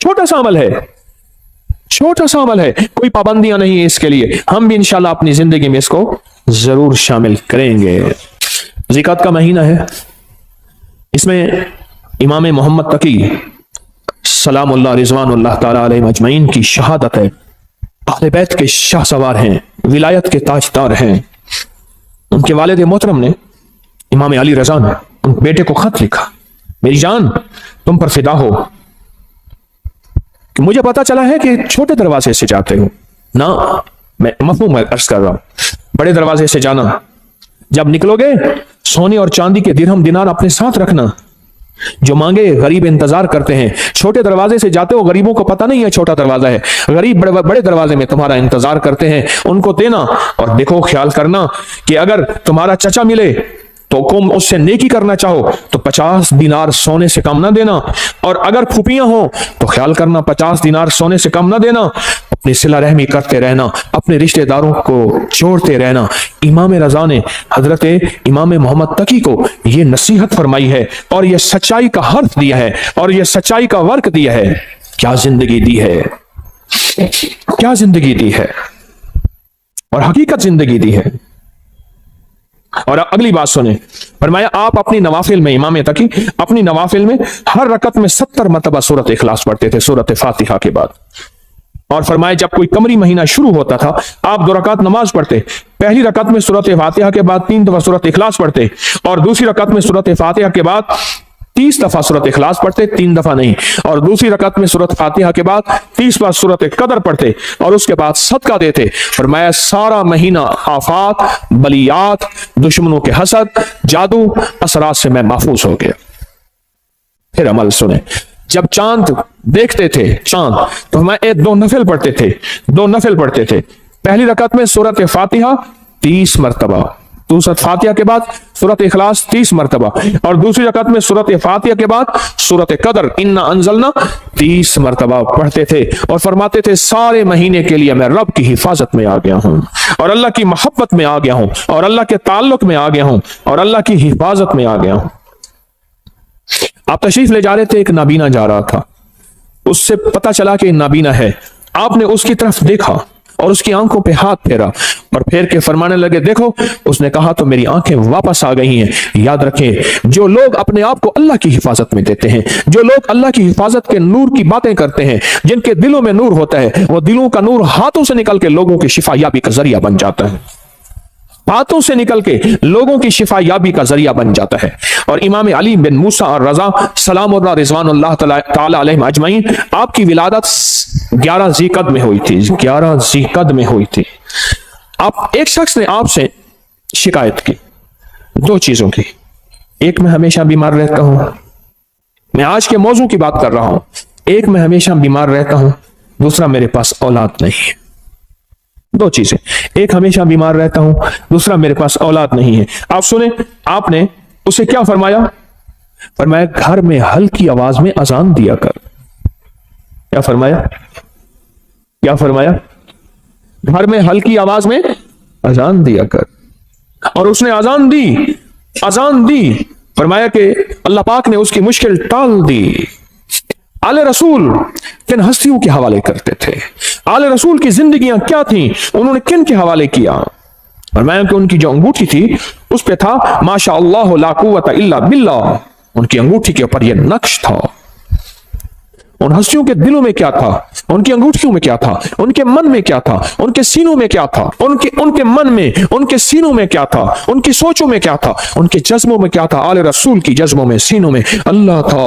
छोटा सा अमल है, छोटा सा अमल है, कोई पाबंदियां नहीं है इसके लिए। हम भी इंशाल्लाह अपनी जिंदगी में इसको जरूर शामिल करेंगे। ज़िकात का महीना है, इसमें इमाम मोहम्मद तकी सलामुल्लाह रिज़वानुल्लाह ताला अलैहिम अजमईन की शहादत है। अहले बैत के शाह सवार हैं, विलायत के ताजदार हैं। उनके वालिद मोहतरम ने, इमाम अली रज़ा ने, उन बेटे को खत लिखा, मेरी जान तुम पर फिदा हो कि मुझे पता चला है कि छोटे दरवाजे से जाते हो ना, मैं मफहूम अर्ज कर रहा हूं, बड़े दरवाजे से जाना। जब निकलोगे सोने और चांदी के दिरहम दिनार अपने साथ रखना, जो मांगे गरीब इंतजार करते हैं। छोटे दरवाजे से जाते हो, गरीबों को पता नहीं है छोटा दरवाजा है, गरीब बड़े दरवाजे में तुम्हारा इंतजार करते हैं, उनको देना। और देखो, ख्याल करना कि अगर तुम्हारा चचा मिले तो तुम उससे नेकी करना चाहो तो 50 दिनार सोने से कम ना देना, और अगर फूफियां हो तो ख्याल करना 50 दिनार सोने से कम ना देना। अपनी सिला रहमी करते रहना, अपने रिश्तेदारों को जोड़ते रहना। इमाम रज़ा ने हजरत इमाम मोहम्मद तकी को ये नसीहत फरमाई है और ये सच्चाई का हर्फ दिया है और ये सच्चाई का वर्क दिया है। क्या जिंदगी दी है, क्या जिंदगी दी है, और हकीकत जिंदगी दी है। और अगली बात सुने, फरमाया आप अपनी नवाफिल में, इमाम तकी अपनी नवाफिल में हर रकत में 70 मरतबा सूरत इखलास पढ़ते थे, सूरत फातिहा के बाद। और फरमाया जब कोई कमरी महीना शुरू होता था, आप 2 रकात नमाज पढ़ते, पहली रकत में सूरत फातिहा के बाद 3 दफा सूरत इखलास पढ़ते, और दूसरी रकत में सूरत फातिहा के बाद 30 दफा सूरत इखलास पढ़ते, 3 दफा नहीं, और दूसरी रकत में सूरत फातिहा के बाद 30 बार सूरत कदर पढ़ते, और उसके बाद सदका देते। फरमाया सारा महीना आफात, बलियात, दुश्मनों के हसद, जादू, असरात से मैं महफूज हो गया। फिर अमल सुने, जब चांद देखते थे चांद, तो हम 2 नफिल पढ़ते थे, 2 नफिल पढ़ते थे। पहली रकत में सूरत फातिहा 30 मरतबा, सूरत फातिहा के बाद सूरत इखलास 30 मरतबा, और दूसरी रकत में सूरत फातिहा के बाद सूरत कदर इन्ना अंजलना 30 मरतबा पढ़ते थे। और फरमाते थे सारे महीने के लिए मैं रब की हिफाजत में आ गया हूं, और अल्लाह की मोहब्बत में आ गया हूं, और अल्लाह के ताल्लुक में आ गया हूं, और अल्लाह की हिफाजत में आ गया हूं। आप तशरीफ ले जा रहे थे, एक नाबीना जा रहा था, उससे पता चला कि नाबीना है। आपने उसकी तरफ देखा और उसकी आंखों पे हाथ फेरा और फेर के फरमाने लगे देखो, उसने कहा तो मेरी आंखें वापस आ गई हैं। याद रखें, जो लोग अपने आप को अल्लाह की हिफाजत में देते हैं, जो लोग अल्लाह की हिफाजत के नूर की बातें करते हैं, जिनके दिलों में नूर होता है, वो दिलों का नूर हाथों से निकल के लोगों की शिफा याबी का जरिया बन जाता है, हाथों से निकल के लोगों की शिफा याबी का जरिया बन जाता है। और इमाम अली बिन मूसा और रजा सलामुल्लाह रिज़वानुल्लाह ताला अलैहिम अजमईन, आपकी विलादत 11 ज़ीक़द में हुई थी, 11 ज़ीक़द में हुई थी। आप एक शख्स ने आपसे शिकायत की 2 चीजों की, एक मैं हमेशा बीमार रहता हूं, मैं आज के मौजू की बात कर रहा हूं, एक मैं हमेशा बीमार रहता हूं, दूसरा मेरे पास औलाद नहीं है। 2 चीजें, एक हमेशा बीमार रहता हूं, दूसरा मेरे पास औलाद नहीं है। आप सुने, आपने उसे क्या फरमाया? फरमाया घर में हल्की आवाज में अजान दिया कर। क्या फरमाया? क्या फरमाया? घर में हल्की आवाज में अजान दिया कर। और उसने अजान दी, फरमाया कि अल्लाह पाक ने उसकी मुश्किल टाल दी। आले रसूल किन हस्तियों के हवाले करते थे, आले रसूल की जिंदगियां क्या थी, उन्होंने किन के हवाले किया? फरमाया कि उनकी जो अंगूठी थी उस पे था माशा अल्लाह ला कुव्वता इल्ला बिल्लाह, उनकी अंगूठी के ऊपर यह नक्श था। उन हस्तियों के दिलों में क्या था, उनकी अंगूठियों में क्या था, उनके मन में क्या था, उनके सीनों में क्या था, उनके मन में, उनके सीनों में क्या था, उनकी सोचों में क्या था, उनके जज्बों में क्या था। आले रसूल की जज्बों में, सीनों में अल्लाह था,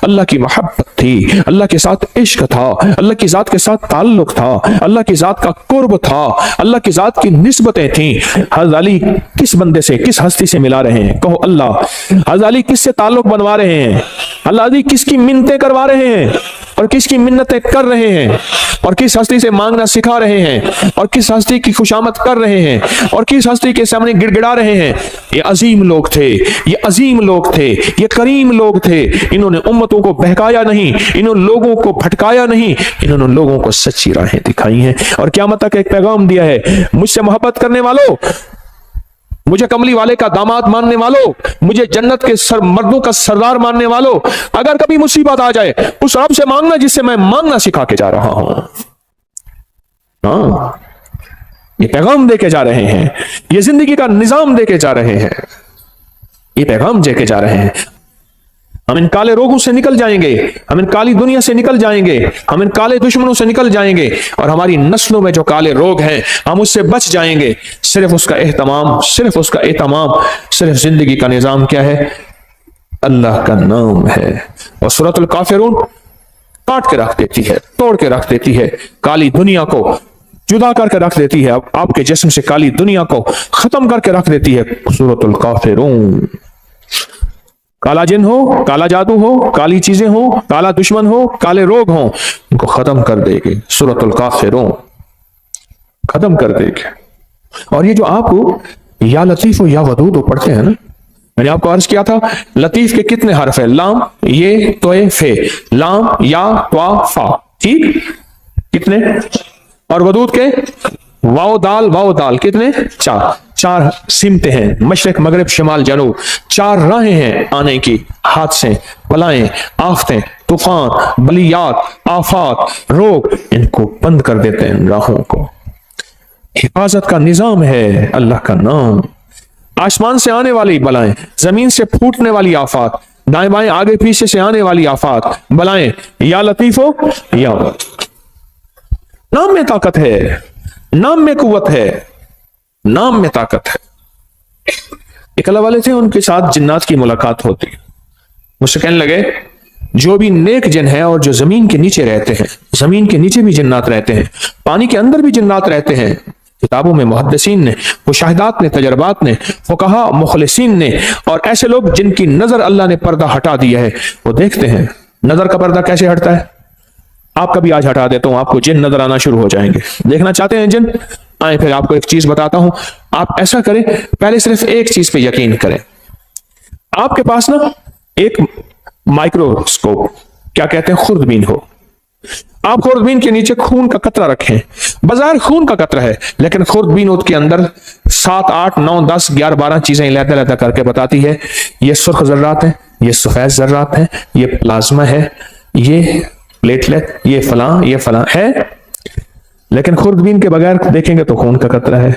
अल्लाह की मोहब्बत थी, अल्लाह के साथ इश्क था, अल्लाह की जात के साथ ताल्लुक था, अल्लाह की जात का कुर्ब था, अल्लाह की जात की निस्बतें थी। हज़रत अली किस बंदे से, किस हस्ती से मिला रहे हैं? कहो अल्लाह। हज़रत अली किससे ताल्लुक बनवा रहे हैं? अल्लाह अली किसकी मिन्नतें करवा रहे हैं और किसकी मिन्नतें कर रहे हैं, और किस हस्ती से मांगना सिखा रहे हैं, और किस हस्ती की खुशामद कर रहे हैं, और किस हस्ती के सामने गिड़गिड़ा रहे हैं? ये अजीम लोग थे, ये अजीम लोग थे, ये करीम लोग थे। इन्होंने उम्मतों को बहकाया नहीं, इन्होंने लोगों को भटकाया नहीं, इन्होंने लोगों को सच्ची राहें दिखाई हैं और क़यामत तक एक पैगाम दिया है, मुझसे मोहब्बत करने वालों मुझे कमली वाले का दामाद मानने वालों, मुझे जन्नत के मर्दों का सरदार मानने वालों, अगर कभी मुसीबत आ जाए उस रब से मांगना जिससे मैं मांगना सिखा के जा रहा हूं। हाँ, ये पैगाम देके जा रहे हैं, ये जिंदगी का निजाम देके जा रहे हैं, ये पैगाम देके जा रहे हैं। हम इन काले रोगों से निकल जाएंगे, हम इन काली दुनिया से निकल जाएंगे, हम इन काले दुश्मनों से निकल जाएंगे, और हमारी नस्लों में जो काले रोग हैं हम उससे बच जाएंगे। सिर्फ उसका एहतमाम, सिर्फ उसका एहतमाम, सिर्फ जिंदगी का निजाम क्या है? अल्लाह का नाम है। और सूरतुल काफिरून काट के रख देती है, तोड़ के रख देती है, काली दुनिया को जुदा करके रख देती है, आपके जिस्म से काली दुनिया को खत्म करके रख देती है सूरतुल काफिरून। काला जिन हो, काला जादू हो, काली चीजें हो, काला दुश्मन हो, काले रोग हो, इनको खत्म कर देगी सूरतुल काफिरून, खत्म कर देगी। और ये जो आपको या लतीफ हो या वदूद हो पढ़ते हैं ना, मैंने आपको अर्ज किया था लतीफ के कितने हर्फ है? लाम, ये, तोए, फे, लाम, या, त्वा, फा, ठीक, कितने? और वदूद के वाओ दाल कितने? चार। चार सिमते हैं, मशरिक मगरिब शिमाल जनूब, चार राहें हैं आने की, हादसे, बलाएं, आफतें, तूफान, बलियात, आफात, रोग, इनको बंद कर देते हैं राहों को। हिफाजत का निजाम है अल्लाह का नाम। आसमान से आने वाली बलाएं, जमीन से फूटने वाली आफात, दाएं बाएं आगे पीछे से आने वाली आफात, बलाएं, या लतीफ हो या नाम में ताकत है, नाम में कुव्वत है, नाम में ताकत है। एक अल्लाह वाले थे, उनके साथ जिन्नात की मुलाकात होती, मुझसे कहने लगे जो भी नेक जिन है और जो जमीन के नीचे रहते हैं, जमीन के नीचे भी जिन्नात रहते हैं, पानी के अंदर भी जिन्नात रहते हैं, किताबों में मुहद्दिसीन ने, मुशाहिदात ने, तजर्बात ने, फुकहा मुखलिसीन ने, और ऐसे लोग जिनकी नजर अल्लाह ने पर्दा हटा दिया है, वो देखते हैं नजर का पर्दा कैसे हटता है। आपका भी आज हटा देता हूं, आपको जिन नजर आना शुरू हो जाएंगे। देखना चाहते हैं जिन? आए, फिर आपको एक चीज बताता हूं, आप ऐसा करें, पहले सिर्फ एक चीज पे यकीन करें। आपके पास ना एक माइक्रोस्कोप, क्या कहते हैं, खुर्दबीन हो, आप खुर्दबीन के नीचे खून का कतरा रखें, बाजार खून का कतरा है, लेकिन खुर्दबीन के अंदर 7, 8, 9, 10, 11, 12 चीजें लहदा करके बताती है, ये सुर्ख जर्रात है, ये सफेद जर्रात है, ये प्लाज्मा है, ये प्लेटलेट, ये फलां है, लेकिन खुर्दबीन के बगैर देखेंगे तो खून का कतरा है।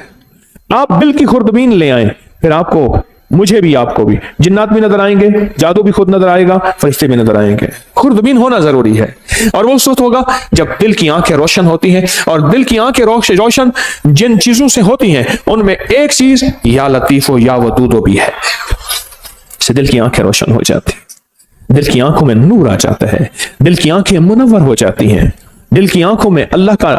आप दिल की खुर्दबीन ले आए, फिर आपको, मुझे भी, आपको भी जिन्नात भी नजर आएंगे, जादू भी खुद नजर आएगा, फरिश्ते भी नजर आएंगे। खुर्दबीन होना जरूरी है, और वो उस वक्त होगा जब दिल की आंखें रोशन होती हैं, और दिल की आंखें रोशन जिन चीजों से होती हैं उनमें एक चीज या लतीफो या वदूदो भी है, से दिल की आंखें रोशन हो जाती हैं, दिल की आंखों में नूर आ जाता है, दिल की आंखें मुनव्वर हो जाती हैं, दिल की आंखों में अल्लाह का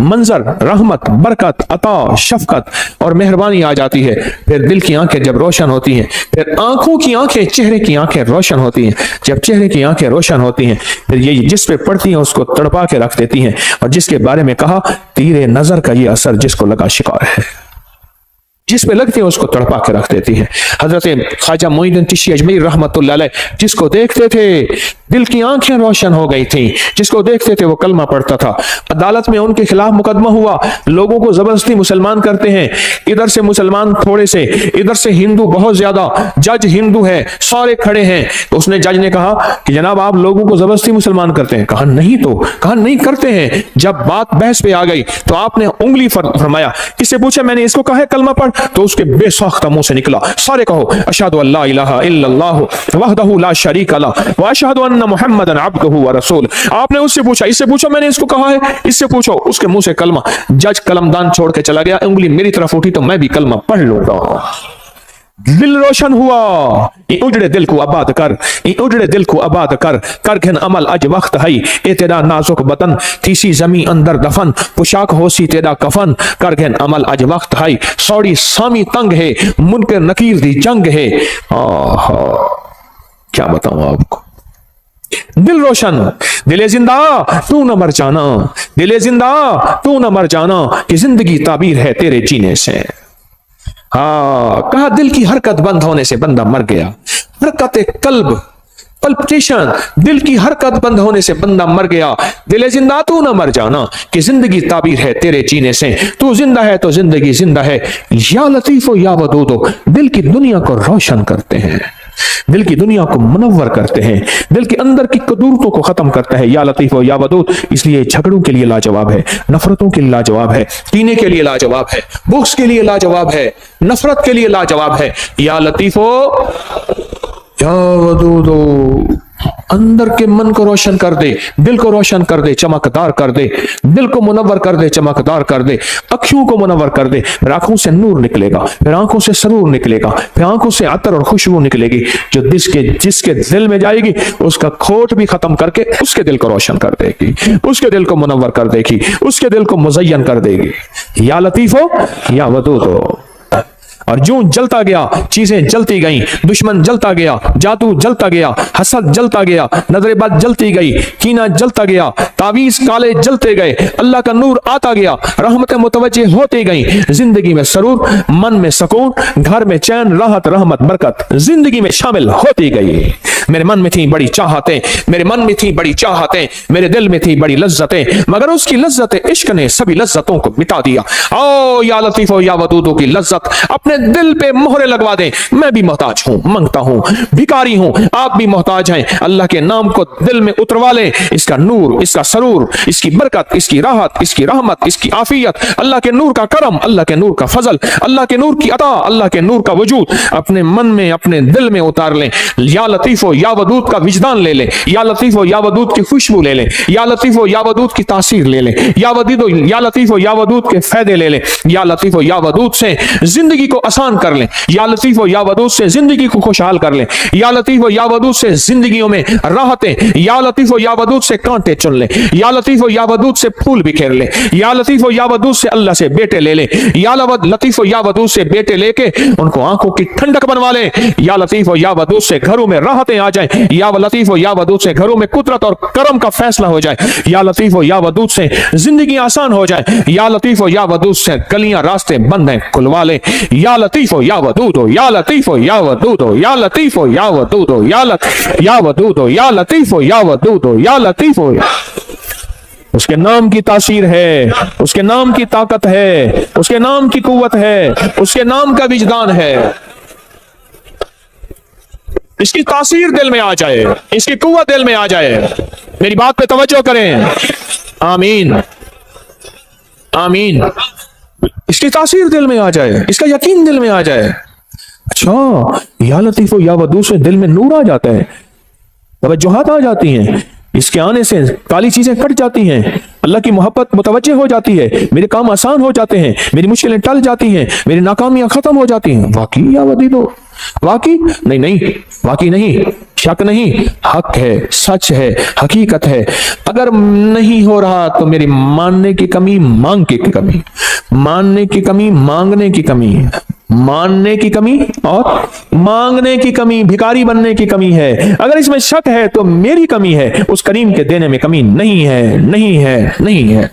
मंजर, रहमत, बरकत, अता, शफकत और मेहरबानी आ जाती है। फिर दिल की आंखें जब रोशन होती हैं, फिर आंखों की आंखें, चेहरे की आंखें रोशन होती हैं। जब चेहरे की आंखें रोशन होती हैं, फिर ये जिस पे पड़ती हैं उसको तड़पा के रख देती हैं, और जिसके बारे में कहा तीरे नजर का ये असर जिसको लगा शिकार है, जिस पे लगती है उसको तड़पा के रख देती है। हजरत ख्वाजा मोइनुद्दीन चिश्ती अजमेरी रहमतुल्लाह अलैह, जिसको देखते थे दिल की आंखें रोशन हो गई थी, जिसको देखते थे वो कलमा पढ़ता था। अदालत में उनके खिलाफ मुकदमा हुआ, लोगों को जबरदस्ती मुसलमान करते हैं, इधर से मुसलमान थोड़े से, इधर से हिंदू बहुत ज्यादा, जज हिंदू है, सारे खड़े हैं। तो उसने, जज ने कहा कि जनाब आप लोगों को जबरदस्ती मुसलमान करते हैं। कहा नहीं, तो कहा नहीं करते हैं। जब बात बहस पे आ गई तो आपने उंगली फरमाया, किससे पूछा, मैंने इसको कहा है कलमा पढ़, तो उसके बेसाख्ता मुंह से निकला, सारे कहो अशहदु अल्ला इलाहा इल्लल्लाहु वहदहु ला शरीका लहु व अशहदु अन्ना मुहम्मदन अब्दुहु व रसूल। आपने उससे पूछा, इससे पूछो मैंने इसको कहा है, इससे पूछो, उसके मुंह से कलमा। जज कलमदान छोड़ के चला गया, उंगली मेरी तरफ उठी तो मैं भी कलमा पढ़ लूंगा। दिल रोशन हुआ, उजड़े दिल को आबाद कर, उजड़े दिल को आबाद कर, कर घन अमल अज वक्त है, ए तेरा नाजुक बतन तीसी जमी अंदर दफन, पोशाक होसी तेरा कफन, कर घन अमल अज वक्त है, सौड़ी सामी तंग है, मुनकर नकीर दी जंग है। क्या बताऊं आपको, दिल रोशन, दिले जिंदा तू न मर जाना, दिले जिंदा तू न मर जाना, कि जिंदगी ताबीर है तेरे जीने से। हाँ, कहा दिल की हरकत बंद होने से बंदा मर गया। हरकत कल्ब पल्पिटेशन, दिल की हरकत बंद होने से बंदा मर गया। दिल जिंदा तू ना मर जाना, कि जिंदगी ताबीर है तेरे जीने से, तू जिंदा है तो जिंदगी जिंदा है। या लतीफो या वदूदो, दिल की दुनिया को रोशन करते हैं, दिल की दुनिया को मुनव्वर करते हैं, दिल के अंदर की कदूरतों को खत्म करता है। या लतीफो या वदूद, इसलिए झगड़ों के लिए लाजवाब है, नफरतों के लिए लाजवाब है, कीने के लिए लाजवाब है, बुक्स के लिए लाजवाब है, नफरत के लिए लाजवाब है। या लतीफो या वदूदो, अंदर के मन को रोशन कर दे, दिल को रोशन कर दे, चमकदार कर दे, दिल को मुनव्वर कर दे, चमकदार कर दे, अखियों को मुनव्वर कर दे। फिर आंखों से नूर निकलेगा, फिर आंखों से सरूर निकलेगा, फिर आंखों से अतर और खुशबू निकलेगी, जो जिसके दिल में जाएगी उसका खोट भी खत्म करके उसके दिल को रोशन कर देगी, उसके दिल को मुनव्वर कर देगी, उसके दिल को मुज़य्यन कर देगी। या लतीफो या वदूदो। और जो जलता गया, चीजें जलती गईं, दुश्मन जलता गया, जादू जलता गया, हसद जलता गया, नजरेबाज जलती गई, कीना जलता गया, तावीज काले जलते गए, अल्लाह का नूर आता गया, रहमतें मुतवज्जे होती गई, जिंदगी में सरूर, मन में सुकून, घर में चैन, राहत, रहमत, बरकत जिंदगी में शामिल होती गई। मेरे मन में थी बड़ी चाहतें, मेरे मन में थी बड़ी चाहतें, मेरे दिल में थी बड़ी लज्जतें, मगर उसकी लज्जत इश्क ने सभी लज्जतों को मिटा दिया। ओ या लतीफो या वदूदो की लज्जत अपने दिल पे मोहरे लगवा दें। मैं भी मोहताज हूं, मांगता हूं, भिखारी हूं, आप भी मोहताज हैं। अल्लाह के नाम को दिल में उतरवा लें, इसका नूर, इसका सरूर, इसकी बरकत, इसकी राहत, इसकी रहमत, इसकी आफियत, अल्लाह के नूर का करम, अल्लाह के नूर का फजल, अल्लाह के नूर की अता, अल्लाह के नूर का वजूद अपने मन में, अपने दिल में उतार लें। या लतीफो या वदूद का विजदान ले लें, या लतीफो या वदूद की खुशबू ले लें, या लतीफो या वदूद की तासीर ले लें, या लतीफो या वदूद के फायदे ले लें। या लतीफो या वदूद से जिंदगी को आसान कर लें, या लतीफो या वदूद से जिंदगी को खुशहाल कर लें, या लतीफो या वदूद से जिंदगियों में राहतें, या लतीफो या वदूद से कांटे चुन लें, या लतीफो या वदूद से फूल बिखेर लें, या लतीफो या वदूद से अल्लाह से बेटे ले लें, या लतीफो या वदूद से बेटे लेके उनको आंखों की ठंडक बनवा लें। या लतीफो या वदूद से घरों में राहतें आ जाएं, या लतीफो या वदूद से घरों में कुदरत और करम का फैसला हो जाए, या लतीफो या वदूद से जिंदगी आसान हो जाए, या लतीफो या वदूद से गलियां रास्ते बंद हैं खुलवा ले। या लतीफो या वदूदो, या लतीफो या वदूदो, या लतीफो या वदूदो, या वदूदो, या लतीफो या वदूदो, या लतीफो। उसके नाम की तासीर है, उसके नाम की ताकत है, उसके नाम की कुव्वत है, उसके नाम का विजदान है। इसकी तासीर दिल में आ जाए, इसकी कुव्वत दिल में आ जाए। मेरी बात पे तवज्जो करें। आमीन आमीन। इसकी तासीर दिल में आ जाए, इसका यकीन दिल में आ जाए। अच्छा, या लतीफो या वदूद से दिल में नूर आ जाता है, तवज्जुहात आ जाती हैं, इसके आने से काली चीजें कट जाती हैं, अल्लाह की मोहब्बत मुतवज्जे हो जाती है, मेरे काम आसान हो जाते हैं, मेरी मुश्किलें टल जाती हैं, मेरी नाकामियां खत्म हो जाती हैं। वाकई या वदीदो, वाकई नहीं, वाकई नहीं, शक नहीं, हक है, सच है, हकीकत है। अगर नहीं हो रहा तो मेरी मानने की कमी, मांग की कमी, मानने की कमी, मांगने की कमी, मानने की कमी और मांगने की कमी, भिखारी बनने की कमी है। अगर इसमें शक है तो मेरी कमी है, उस करीम के देने में कमी नहीं है, नहीं है, नहीं है।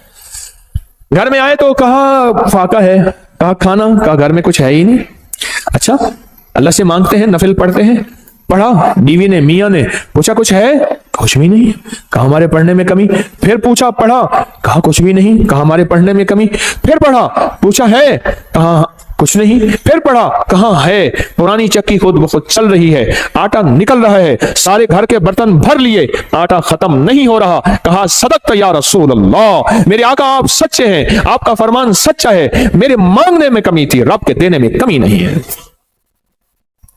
घर में आए तो कहा फाका है, कहा खाना, कहा घर में कुछ है ही नहीं। अच्छा, अल्लाह से मांगते हैं, नफिल पढ़ते हैं, पढ़ा, बीवी ने, मियां ने पूछा कुछ है, कुछ भी नहीं, कहा हमारे पढ़ने में कमी। फिर पूछा, पढ़ा, कहा कुछ भी नहीं, कहा हमारे पढ़ने में कमी। फिर पढ़ा, पूछा है, कहा कुछ नहीं। फिर पढ़ा, कहा है, पुरानी चक्की खुद ब खुद चल रही है, आटा निकल रहा है, सारे घर के बर्तन भर लिए, आटा खत्म नहीं हो रहा। कहा सदक़्त या रसूल अल्लाह, मेरे आका आप सच्चे हैं, आपका फरमान सच्चा है। मेरे मांगने में कमी थी, रब के देने में कमी नहीं है।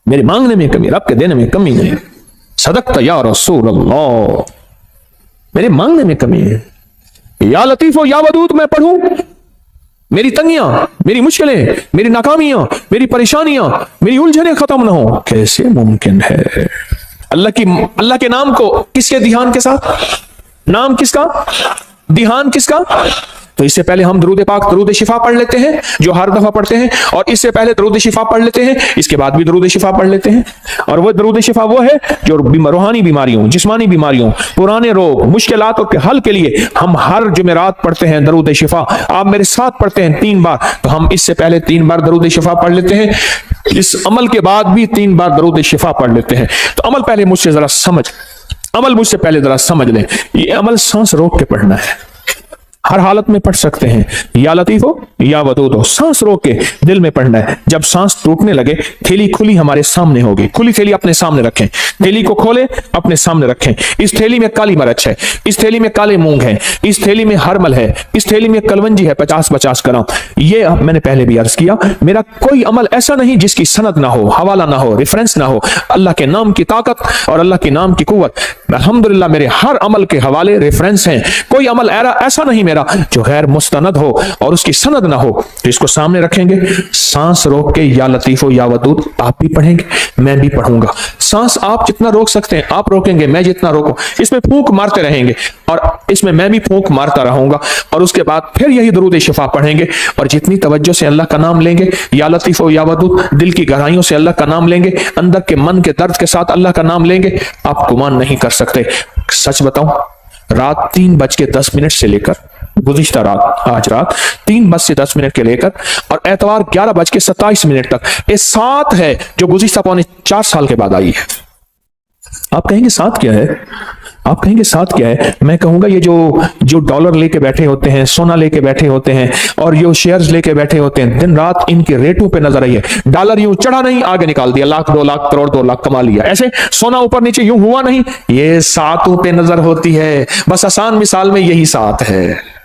मेरे मांगने में कमी, रब के देने में कमी नहीं। सदक़्त या रसूल अल्लाह, मेरे मांगने में कमी है। या लतीफो या वदूद मैं पढ़ूं, मेरी तंगियां, मेरी मुश्किलें, मेरी नाकामियां, मेरी परेशानियां, मेरी उलझनें खत्म ना हो, कैसे मुमकिन है? अल्लाह के नाम को किसके ध्यान के साथ, नाम किसका, ध्यान किसका? तो इससे पहले हम दरूद पाक दरूद शिफा पढ़ लेते हैं जो हर दफा पढ़ते हैं, और इससे पहले दरूद शिफा पढ़ लेते हैं, इसके बाद भी दरूद शिफा पढ़ लेते हैं। और वो दरूद शिफा वो है जो रूहानी बीमारियों, जिस्मानी बीमारियों, पुराने रोग, मुश्किलातों के हल के लिए हम हर जुमेरात पढ़ते हैं दरूद शिफा। आप मेरे साथ पढ़ते हैं 3 बार, तो हम इससे पहले 3 बार दरूद शिफा पढ़ लेते हैं, इस अमल के बाद भी 3 बार दरूद शिफा पढ़ लेते हैं। तो अमल पहले मुझसे जरा अमल मुझसे पहले जरा समझ लें। ये अमल सांस रोक के पढ़ना है, हर हालत में पढ़ सकते हैं, या लतीफ हो या वदूद हो, सांस रोक के दिल में पढ़ना है। जब सांस टूटने लगे, थैली खुली हमारे सामने होगी, खुली थैली अपने सामने रखें, थैली को खोले अपने सामने रखें। इस थैली में काली मिर्च है, इस थैली में काले मूंग है, इस थैली में हरमल है, इस थैली में कलवंजी है 50-50 ग्राम। ये मैंने पहले भी अर्ज किया, मेरा कोई अमल ऐसा नहीं जिसकी सनद ना हो, हवाला ना हो, रेफरेंस ना हो। अल्लाह के नाम की ताकत और अल्लाह के नाम की कुव्वत, अल्हम्दुलिल्लाह मेरे हर अमल के हवाले रेफरेंस हैं। कोई अमल ऐसा नहीं मेरा जो गैर मुस्तनद हो और उसकी सनद ना हो। तो इसको सामने रखेंगे, सांस रोक के या लतीफो या वदूद आप भी पढ़ेंगे, मैं भी पढ़ूंगा। सांस आप जितना रोक सकते हैं आप रोकेंगे, मैं जितना रोकूं। इसमें फूंक मारते रहेंगे और इसमें मैं भी फूंक मारता रहूंगा, और उसके बाद फिर यही दरूद शिफा पढ़ेंगे। और जितनी तवज्जो से अल्लाह का नाम लेंगे, या लतीफो या वदूद, दिल की गहराइयों से अल्लाह का नाम लेंगे, अंदर के मन के दर्द के साथ अल्लाह का नाम लेंगे, आप गुमान नहीं कर सकते। सच बताऊं, रात 3:10 से लेकर गुज़िश्ता रात, आज रात 3:10 के लेकर और एतवार 11:27 तक, ये 7 है जो गुज़िश्ता 4 साल के बाद आई है। आप कहेंगे 7 क्या है? आप कहेंगे 7 क्या है? मैं कहूंगा ये जो डॉलर लेके बैठे होते हैं, सोना लेके बैठे होते हैं, और जो शेयर्स लेके बैठे होते हैं, दिन रात इनके रेटों पे नजर आई है। डॉलर यूं चढ़ा नहीं, आगे निकाल दिया, लाख 2 लाख करोड़ 2 लाख कमा लिया। ऐसे सोना ऊपर नीचे यूं हुआ नहीं, ये 7 पे नजर होती है। बस आसान मिसाल में यही 7 है।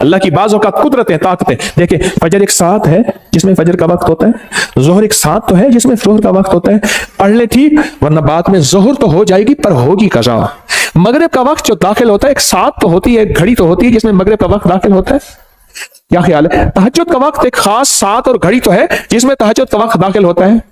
अल्लाह की बाज़ों का कुदरतें, ताकतें। देखिए, फजर एक 7 है जिसमें फजर का वक्त होता है, जोहर एक 7 तो है जिसमें जोहर का वक्त होता है। पढ़ ले ठीक, वरना बाद में जोहर तो हो जाएगी पर होगी कज़ा। मगरिब का वक्त जो दाखिल होता है, एक 7 तो होती है, घड़ी तो होती है जिसमें मगरिब का वक्त दाखिल होता है। क्या ख्याल है? तहज्जुद का वक्त एक खास 7 और घड़ी तो है जिसमें तहज्जुद का वक्त दाखिल होता है।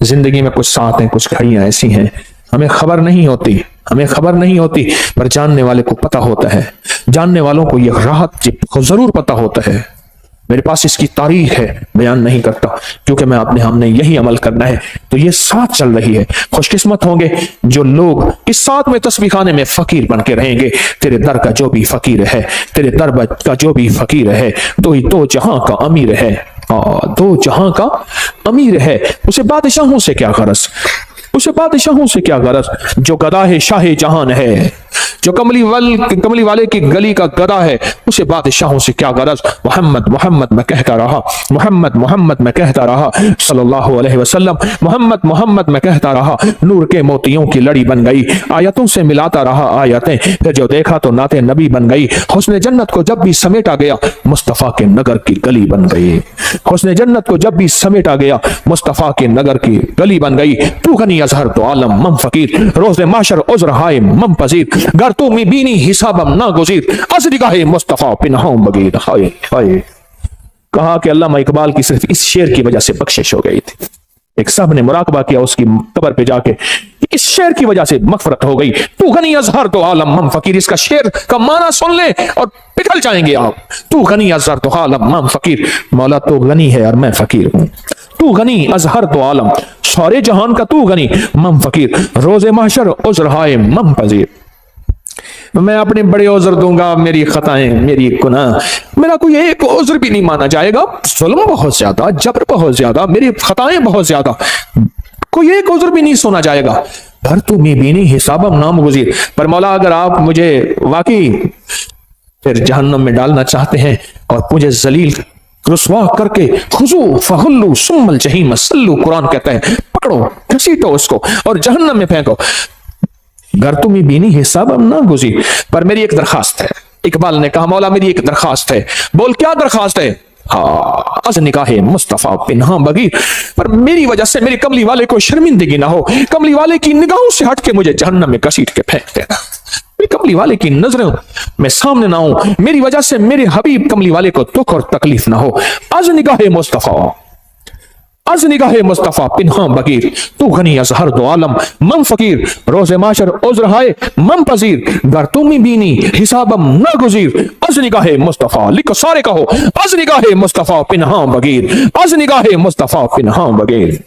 जिंदगी में कुछ 7 हैं, कुछ घड़ियां ऐसी हैं, हमें खबर नहीं होती, पर जानने वाले को पता होता है। जानने वालों को यह राहत जरूर पता होता है। मेरे पास इसकी तारीख है, बयान नहीं करता क्योंकि हमने यही अमल करना है। तो ये 7 चल रही है। खुशकिस्मत होंगे जो लोग इस 7 में तस्बीह खाने में फकीर बन के रहेंगे। तेरे दर का जो भी फकीर है, तेरे दर का जो भी फकीर है, तो ही 2 जहां का अमीर है। 2 जहां का अमीर है, उसे बादशाहों से क्या गरज, जो गदा है शाह जहान है, जो कमली वाले की गली का गदा है, उसे बादशाहों से क्या गरज। मोहम्मद मैं कहता रहा सल्लल्लाहु अलैहि वसल्लम, मोहम्मद मैं कहता रहा। नूर के मोतियों की लड़ी बन गई, आयतों से मिलाता रहा आयतें, फिर जो देखा तो नाते नबी बन गई। हुस्न जन्नत को जब भी समेटा गया, मुस्तफा के नगर की गली बन गई। हुस्न जन्नत को जब भी समेटा गया, मुस्तफा के नगर की गली बन गई। तू गनी अजहर तो आलम मम फकीर, रोज़े माशर उज़्र हाय मम पजीर, गर तू मी बीनी हिसाबम ना गुज़ीर, अज़रिगाहे मुस्तफा पिनहां बगीर। हाय हाय। कहा कि अल्लामा इकबाल की सिर्फ इस शेर की वजह से बख्शिश हो गई थी। एक साहब ने मुराकबा किया उसकी कब्र पे जाके, इस शेर की वजह से मगफरत हो गई। तू गनी अजहर तो आलम मम फकीर, इसका शेर का माना सुन ले और पिघल जाएंगे आप। तू गनी अजहर तो आलम मम फकीर, मौला तो गनी है और मैं फकीर हूं। तू गनी अजहर तो आलम, सारे जहान का तू गनी, मम फकीर, रोज़े महशर उज़्र हाय मम पजीर। मैं अपने बड़े उज़्र दूंगा, मेरी खताएं, मेरी गुनाह, मेरा कोई एक उज़्र भी नहीं माना जाएगा। जुल्म बहुत ज्यादा, जबर बहुत ज्यादा, मेरी खताएं बहुत ज्यादा, कोई एक उज़्र भी नहीं सुना जाएगा। भर तू मी बीनी हिसाबम नाम गुज़ीर। पर मौला अगर आप मुझे वाकई फिर जहन्नम में डालना चाहते हैं और मुझे जलील रुस्वा करके, खुजू फहुल्लू सुम्मल जहीम सल्लू, कुरान कहता है, पकड़ो घसीटो उसको और जहन्नम में फेंको। घर तुम्हें बीनी हिसाब अब ना गुजी। पर मेरी एक दरखास्त है। इकबाल ने कहा, मौला मेरी एक दरखास्त है। बोल क्या दरखास्त है? हाँ, अज निकाहे मुस्तफा पिन्हा बगीर, पर मेरी वजह से मेरे कमली वाले को शर्मिंदगी ना हो। कमली वाले की निगाहों से हट के मुझे जहन्नम में घसीट के फेंक देना। मेरे कमली वाले की नजरों में सामने ना हो, मेरी वजह से मेरे हबीब कमली वाले को दुख और तकलीफ ना हो। अज निगाहे मुस्तफा पिन्हा बगीर, तू गनी अजहर दो आलम मम फकीर, रोज़े माशर उज़्र हाय मम पजीर, गर तुम बीनी हिसाबम ना गुज़ीर, از निगाहे मुस्तफा, लिखो सारे कहो, az निगाहे मुस्तफा पिन्हा बगैर, az निगाहे मुस्तफा पिन्हा बगैर।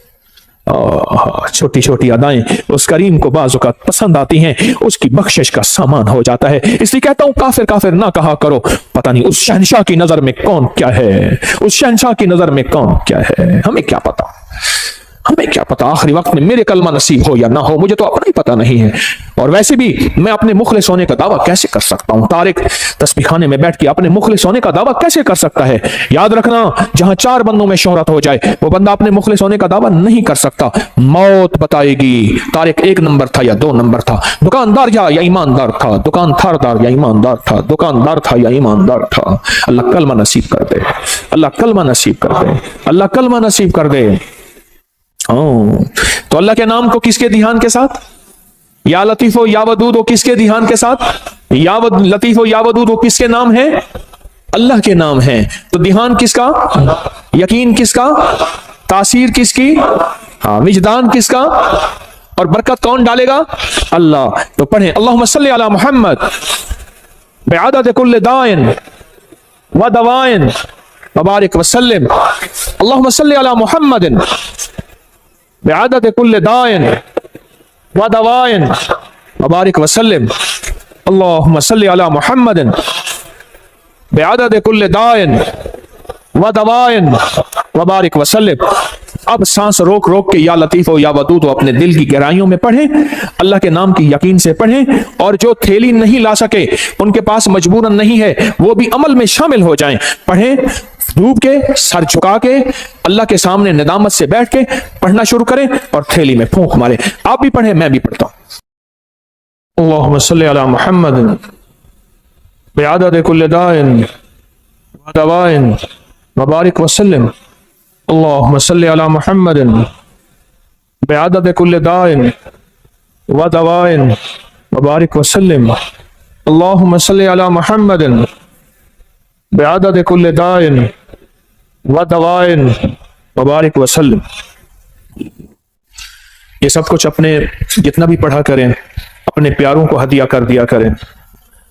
छोटी छोटी अदाएं उस करीम को बाज़-औक़ात पसंद आती हैं, उसकी बख्शिश का सामान हो जाता है। इसलिए कहता हूं काफिर काफिर ना कहा करो, पता नहीं उस शहंशाह की नजर में कौन क्या है, उस शहंशाह की नजर में कौन क्या है। हमें क्या पता, हमें क्या पता आखिरी वक्त में मेरे कलमा नसीब हो या ना हो, मुझे तो अपना ही पता नहीं है। और वैसे भी मैं अपने मुखलिस होने का दावा कैसे कर सकता हूं? तारिक तस्बीह खाने में बैठ के अपने मुखलिस होने का दावा कैसे कर सकता है? याद रखना, जहां 4 बंदों में शोहरत हो जाए वो बंदा अपने मुखलिस होने का दावा नहीं कर सकता। मौत बताएगी तारिक 1 नंबर था या 2 नंबर था, दुकानदार या ईमानदार था, दुकान थारदार या ईमानदार था, दुकानदार था या ईमानदार था। अल्लाह कलमा नसीब कर दे, अल्लाह कलमा नसीब कर दे, अल्लाह कलमा नसीब कर दे। तो अल्लाह के नाम को किसके ध्यान के साथ? या लतीफो या वदूदो किसके ध्यान के साथ? या लतीफो या वदूदो किसके नाम है? अल्लाह के नाम है। तो ध्यान किसका? यकीन किसका? तासीर किसकी? विजदान किसका? और बरकत कौन डालेगा? अल्लाह। तो पढ़े अल्लाहुम्मा सल्ली अला मुहम्मद बिअदद कुल्ल दाइन व दवाइन व बारिक वसल्लिम। अल्लाहुम्मा सल्ली अला मुहम्मदिन बिअदद कुल्ल दाइन व दवाइन व बारिक वसल्लिम। अल्लाहुम्मा सल्ली अला मुहम्मदिन बिअदद कुल्ल दाइन व दवाइन व बारिक वसल्लिम। अब सांस रोक रोक के या लतीफ हो या वदूद अपने दिल की गहराइयों में पढ़ें, अल्लाह के नाम की यकीन से पढ़ें, और जो थैली नहीं ला सके, उनके पास मजबूरन नहीं है, वो भी अमल में शामिल हो जाएं। पढ़ें डूब के, सर झुका के, अल्लाह के सामने निदामत से बैठ के पढ़ना शुरू करें और थैली में फूंक मारे। आप भी पढ़ें, मैं भी पढ़ता हूं। अल्लाहुम्मा सल्ली अला मुहम्मद बिअदद कुल्ल दाइन व दवाइन व बारिक वसल्लिम। अल्लाहुम्मा सल्ली अला मुहम्मद बिअदद कुल्ल दाइन व दवाइन व बारिक वसल्लिम। अल्लाहुम्मा सल्ली अला मुहम्मद बिअदद कुल्ल दाइन व दवाइन व बारिक वसल्लिम। ये सब कुछ अपने जितना भी पढ़ा करें, अपने प्यारों को हदिया कर दिया करें,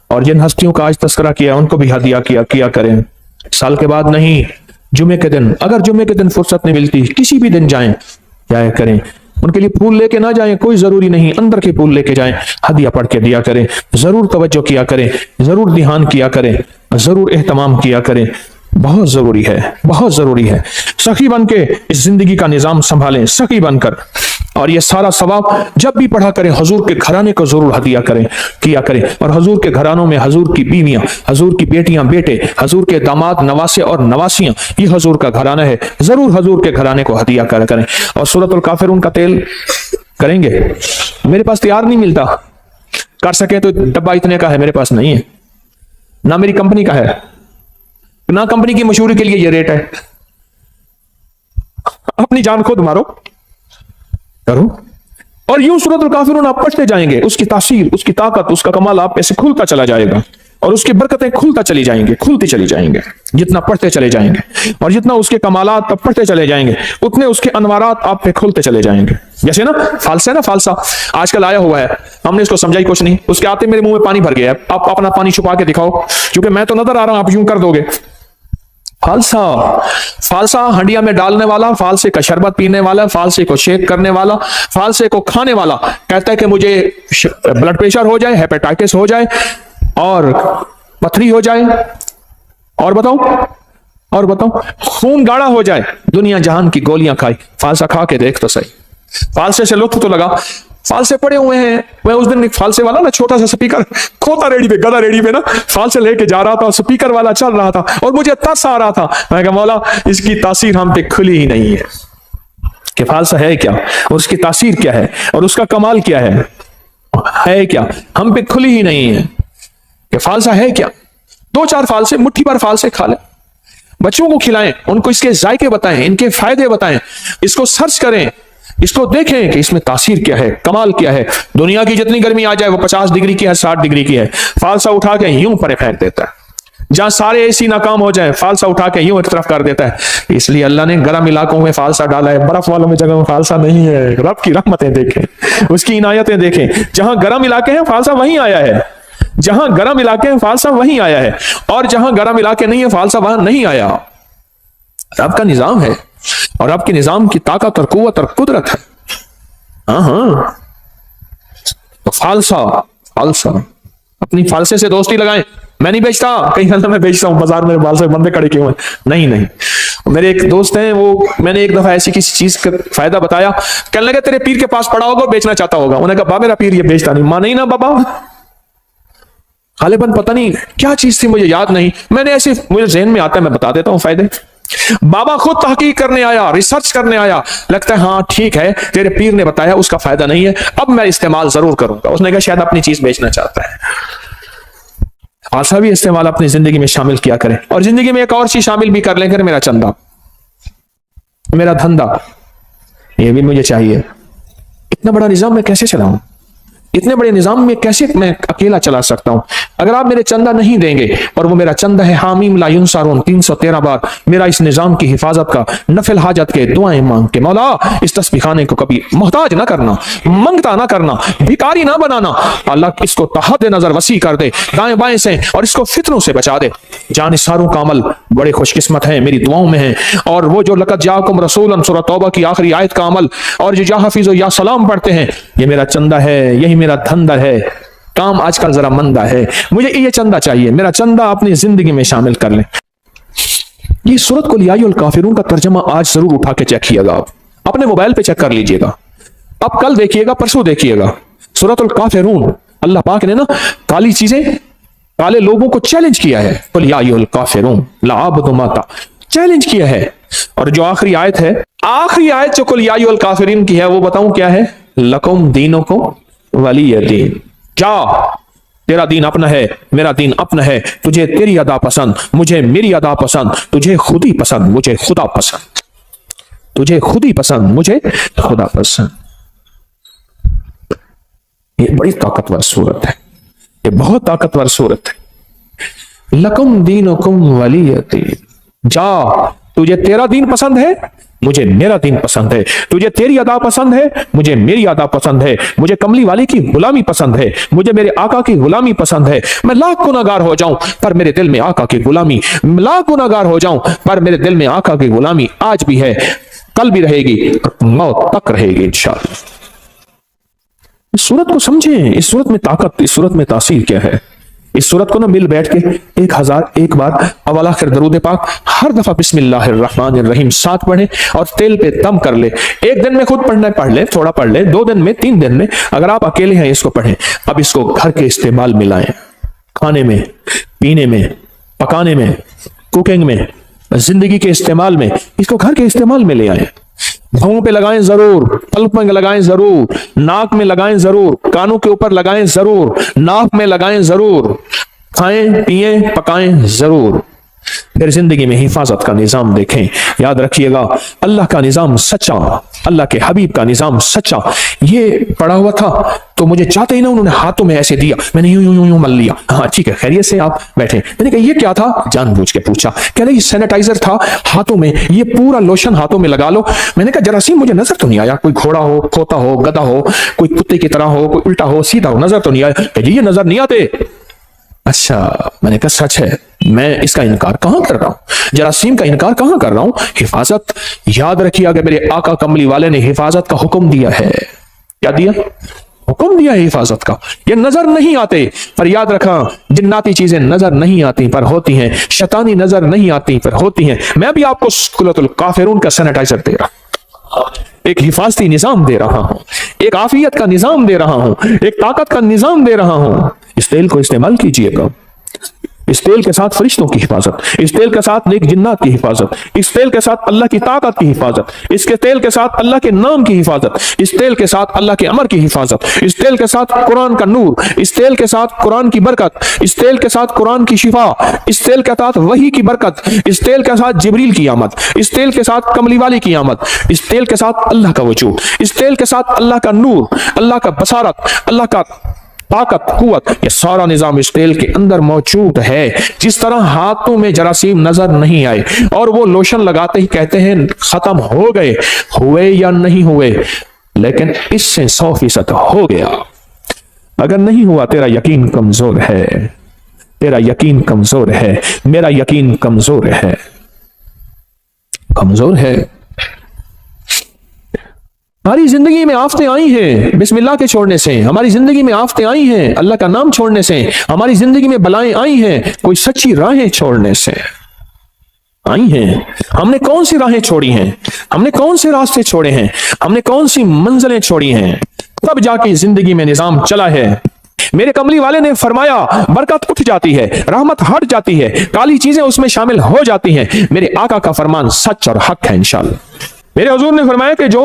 और जिन हस्तियों का आज तस्करा किया उनको भी हदिया किया करें। साल के बाद नहीं, जुमे के दिन, अगर जुमे के दिन फुर्सत नहीं मिलती, किसी भी दिन जाएं, जाया करें। उनके लिए फूल लेके ना जाएं, कोई जरूरी नहीं, अंदर के फूल लेके जाएं, हदिया पढ़ के दिया करें। जरूर तवज्जो किया करें, जरूर ध्यान किया करें, जरूर एहतमाम किया करें। बहुत जरूरी है, बहुत जरूरी है। सखी बन के इस जिंदगी का निजाम संभालें, सखी बनकर। और ये सारा सवाब जब भी पढ़ा करें, हजूर के घराने को जरूर हदिया करें, किया करें। और हजूर के घरानों में हजूर की बीवियां, हजूर की बेटियां बेटे, हजूर के दामाद नवासे और नवासियां, ये हजूर का घराना है। जरूर हजूर के घराने को हदिया करें। और सूरतुल काफिरून का तेल करेंगे, मेरे पास तैयार नहीं मिलता, कर सके तो डब्बा इतने का है, मेरे पास नहीं है, ना मेरी कंपनी का है, ना कंपनी की मशहूरी के लिए ये रेट है। अपनी जान खुद मारो, करो। और यूं सूरतुल काफिरून आप पढ़ते जाएंगे, उसकी तासीर, उसकी ताकत, उसका कमाल आप पे से खुलता चला जाएगा, और उसकी बरकतें खुलता चली जाएंगे, खुलती चली जाएंगे, जितना पढ़ते चले जाएंगे। और जितना उसके कमालात आप पढ़ते चले जाएंगे, उतने उसके अनवारात आप पे खुलते चले जाएंगे। जैसे ना फालसा है ना, फालसा आजकल आया हुआ है, हमने इसको समझा ही कुछ नहीं, उसके आते मेरे मुंह में पानी भर गया है। आप अपना पानी छुपा के दिखाओ, क्योंकि मैं तो नजर आ रहा हूं, आप यूं कर दोगे। फालसा, फालसा हंडिया में डालने वाला, फालसे का शरबत पीने वाला, फालसे को शेक करने वाला, फालसे को खाने वाला कहता है कि मुझे ब्लड प्रेशर हो जाए, हेपेटाइटिस हो जाए, और पथरी हो जाए, और बताओ खून गाढ़ा हो जाए, दुनिया जहान की गोलियां खाई, फालसा खा के देख तो सही। फालसे से लुत्फ तो लगा। फालसे पड़े हुए हैं। मैं उस दिन एक फालसे वाला ना, छोटा सा स्पीकर खोता रेडी पे, गदा रेडी पे ना, फालसे लेके जा रहा था, स्पीकर वाला चल रहा था, और मुझे तरस आ रहा था। मैं कहा मौला, इसकी तासीर हम पे खुली ही नहीं है कि फालसा है क्या, और उसकी तासीर क्या है, और उसका कमाल क्या है क्या, हम पे खुली ही नहीं है कि फालसा है क्या। 2-4 फालसे, मुट्ठी भर फालसे खा ले, बच्चों को खिलाएं, उनको इसके जायके बताएं, इनके फायदे बताएं, इसको सर्च करें, इसको देखें कि इसमें तासीर क्या है, कमाल क्या है। दुनिया की जितनी गर्मी आ जाए वो 50 डिग्री की है, 60 डिग्री की है, फालसा उठा के यूं परे फेंक देता है। जहां सारे एसी नाकाम हो जाए, फालसा उठा के यूं एक तरफ कर देता है। इसलिए अल्लाह ने गर्म इलाकों में फालसा डाला है, बर्फ वालों में जगह में फालसा नहीं है। रब की रहमतें देखें, उसकी इनायतें देखें। जहां गर्म इलाके हैं फालसा वहीं आया है, جہاں گرم علاقے ہیں فالسا وہیں آیا ہے، اور جہاں گرم علاقے نہیں ہے فالسا وہاں نہیں آیا۔ رب کا نظام ہے، اور رب کے نظام کی طاقت اور قوت اور قدرت ہے۔ ہاں تو فالسا اپنی فالسے سے دوستی لگائیں۔ میں نہیں بیچتا، کہیں کہنا میں بیچتا ہوں، بازار میں فالسے بندے کھڑے کیوں ہیں؟ نہیں، میرے ایک دوست ہیں، وہ میں نے ایک دفعہ ایسی کسی چیز کا فائدہ بتایا، کہنے لگے تیرے پیر کے پاس پڑا ہوگا بیچنا چاہتا ہوگا۔ انہوں نے کہا با میرا پیر یہ بیچتا نہیں۔ ماں نہیں نا بابا، غالباً پتہ نہیں کیا چیز تھی، مجھے یاد نہیں، میں نے ایسے مجھے ذہن میں آتا ہے میں بتا دیتا ہوں فائدے۔ بابا خود تحقیق کرنے آیا، ریسرچ کرنے آیا، لگتا ہے ہاں ٹھیک ہے تیرے پیر نے بتایا اس کا فائدہ نہیں ہے، اب میں استعمال ضرور کروں گا۔ اس نے کہا شاید اپنی چیز بیچنا چاہتا ہے۔ خاصا بھی استعمال اپنی زندگی میں شامل کیا کریں، اور زندگی میں ایک اور چیز شامل بھی کر لیں کہ میرا چندہ، میرا دھندا، یہ بھی مجھے چاہیے۔ اتنا بڑا نظام میں کیسے چلاؤں؟ اتنے بڑے نظام میں کیسے میں اکیلا چلا سکتا ہوں؟ اگر آپ میرے چندہ نہیں دیں گے، اور وہ میرا چندہ ہے حامیم لا ینصرون 313 بار میرا اس نظام کی حفاظت کا، نفل حاجت کے دعائیں مانگ کے، مولا اس تسبیح خانے کو کبھی محتاج نہ کرنا، منگتا نہ کرنا، بھکاری نہ بنانا، اللہ اس کو تحت نظر وسیع کر دے دائیں بائیں سے، اور اس کو فتنوں سے بچا دے۔ جانثاروں کا عمل بڑے خوش قسمت ہیں، میری دعاؤں میں ہیں، اور وہ جو لقد جاءکم رسول سورۃ توبہ کی آخری آیت کا عمل، اور جو یا حفیظ و یا سلام پڑھتے ہیں، یہ میرا چندہ ہے، یہی میرا دھندا ہے۔ کام آج کل ذرا مندہ ہے، مجھے یہ چندہ چاہیے، میرا چندہ اپنی زندگی میں شامل کر لیں۔ یہ سورۃ قل یا ایھا الکافرون کا ترجمہ آج ضرور اٹھا کے چیک کیے گا، آپ اپنے موبائل پہ چیک کر لیجئے گا، اب کل دیکھیے گا، پرسوں دیکھیے گا۔ سورۃ الکافرون، اللہ پاک نے نا کالی چیزیں، کالے لوگوں کو چیلنج کیا ہے، قل یا ایھا الکافرون لا اعبد ما چیلنج کیا ہے۔ اور جو آخری آیت ہے، آخری آیت جو قل یا ایھا الکافرین کی ہے، وہ بتاؤں کیا ہے؟ لکم دینکم ولی دین، جا تیرا دین اپنا ہے، میرا دین اپنا ہے، تجھے تیری ادا پسند، مجھے میری ادا پسند، تجھے خود ہی پسند، مجھے خدا پسند، تجھے خود ہی پسند، مجھے خدا پسند۔ یہ بڑی طاقتور صورت ہے، یہ بہت طاقتور صورت ہے۔ لکم دینکم ولی دین، جا تجھے تیرا دین پسند ہے، مجھے میرا دین پسند ہے، تجھے تیری ادا پسند ہے، مجھے میری ادا پسند ہے، مجھے کملی والی کی غلامی پسند ہے، مجھے میرے آقا کی غلامی پسند ہے۔ میں لاکھ گناہگار ہو جاؤں پر میرے دل میں آقا کی غلامی، لاکھ گناہگار ہو جاؤں پر میرے دل میں آقا کی غلامی آج بھی ہے، کل بھی رہے گی، اور موت تک رہے گی انشاءاللہ۔ اس صورت کو سمجھیں، اس صورت میں طاقت، اس صورت میں تاثیر کیا ہے۔ اس صورت کو نہ مل بیٹھ کے 1001 بار اول آخر درود پاک ہر دفعہ بسم اللہ الرحمن الرحیم 7 پڑھیں، اور تیل پہ دم کر لے۔ ایک دن میں خود پڑھنا ہے پڑھ لے، تھوڑا پڑھ لے، 2 دن میں، 3 دن میں، اگر آپ اکیلے ہیں اس کو پڑھیں۔ اب اس کو گھر کے استعمال میں لائیں، کھانے میں، پینے میں، پکانے میں، کوکنگ میں، زندگی کے استعمال میں، اس کو گھر کے استعمال میں لے آئیں۔ بھاؤں پہ لگائیں ضرور، پلک میں لگائیں ضرور، ناک میں لگائیں ضرور، کانوں کے اوپر لگائیں ضرور، ناک میں لگائیں ضرور، کھائیں پئیں پکائیں ضرور۔ پھر زندگی میں حفاظت کا نظام دیکھیں۔ یاد رکھیے گا، اللہ کا نظام سچا، اللہ کے حبیب کا نظام سچا۔ یہ پڑا ہوا تھا تو مجھے چاہتے ہی نا انہوں نے ہاتھوں میں ایسے دیا، میں نے یوں مل لیا، ہاں ٹھیک ہے خیریت سے آپ بیٹھے۔ میں نے کہا یہ کیا تھا؟ جان بوجھ کے پوچھا، کہہ رہے یہ سینیٹائزر تھا ہاتھوں میں، یہ پورا لوشن ہاتھوں میں لگا لو۔ میں نے کہا جراثیم مجھے نظر تو نہیں آیا، کوئی گھوڑا ہو، کھوتا ہو، گدھا ہو، کوئی کتے کی طرح ہو، کوئی الٹا ہو، سیدھا ہو، نظر تو نہیں آیا۔ کہ جی یہ نظر نہیں آتے۔ اچھا، میں نے کہا سچ ہے، میں اس کا انکار کہاں کر رہا ہوں، جراثیم کا انکار کہاں کر رہا ہوں۔ حفاظت، یاد رکھیے کہ میرے آقا کملی والے نے حفاظت کا حکم دیا ہے۔ کیا دیا؟ حکم دیا ہے حفاظت کا۔ یہ نظر نہیں آتے، پر یاد رکھا جناتی چیزیں نظر نہیں آتی پر ہوتی ہیں، شیطانی نظر نہیں آتی پر ہوتی ہیں۔ میں بھی آپ کو سورۃ الکافرون کا سینیٹائزر دے رہا ہوں، ایک حفاظتی نظام دے رہا ہوں، ایک عافیت کا نظام دے رہا ہوں، ایک طاقت کا نظام دے رہا ہوں۔ اس تیل کو استعمال کیجئے گا، اس تیل کے ساتھ فرشتوں کی حفاظت، اس تیل کے ساتھ نیک جنات کی حفاظت، اس تیل کے ساتھ اللہ کی طاقت کی حفاظت، اس کے تیل کے ساتھ اللہ کے نام کی حفاظت، اس تیل کے ساتھ اللہ کے امر کی حفاظت، اس تیل کے ساتھ قرآن کا نور، اس تیل کے ساتھ قرآن کی برکت، اس تیل کے ساتھ قرآن کی شفا، اس تیل کے ساتھ وحی کی برکت، اس تیل کے ساتھ جبریل کی آمد، اس تیل کے ساتھ کملی والی کی آمد، اس تیل کے ساتھ اللہ کا وجود، اس تیل کے ساتھ اللہ کا نور، اللہ کا بصارت، اللہ کا طاقت، قوت، یہ سارا نظام اس تیل کے اندر موجود ہے۔ جس طرح ہاتھوں میں جراثیم نظر نہیں آئے اور وہ لوشن لگاتے ہی کہتے ہیں ختم ہو گئے، ہوئے یا نہیں ہوئے، لیکن اس سے 100% ہو گیا۔ अगर नहीं हुआ तेरा यकीन कमजोर है, तेरा यकीन कमजोर है, मेरा यकीन कमजोर है, कमजोर है। हमारी जिंदगी में आफतें आई हैं बिस्मिल्लाह के छोड़ने से, हमारी जिंदगी में आफतें आई हैं अल्लाह का नाम छोड़ने से, हमारी जिंदगी में बलाएं आई हैं कोई सच्ची राहें छोड़ने से आई हैं। हमने कौन सी राहें छोड़ी हैं, हमने कौन से रास्ते छोड़े हैं, हमने कौन सी मंजिलें छोड़ी हैं, तब जाके जिंदगी में निजाम चला है। मेरे कमली वाले ने फरमाया बरकत उठ जाती है, रहमत हट जाती है, काली चीजें उसमें शामिल हो जाती हैं। मेरे आका का फरमान सच और हक है इंशाअल्लाह। मेरे हुजूर ने फरमाया कि जो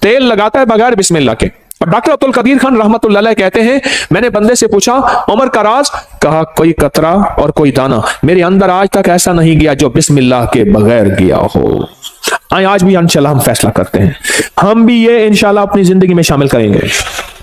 तेल लगाता है बगैर बिस्मिल्लाह के, और डॉक्टर अब्दुल कदीर खान रहमतुल्लाह अलैह कहते हैं मैंने बंदे से पूछा उमर का राज, कहा कोई कतरा और कोई दाना मेरे अंदर आज तक ऐसा नहीं गया जो बिस्मिल्लाह के बगैर गया हो। आज भी इंशाल्लाह हम फैसला करते हैं, हम भी ये इंशाल्लाह अपनी जिंदगी में शामिल करेंगे।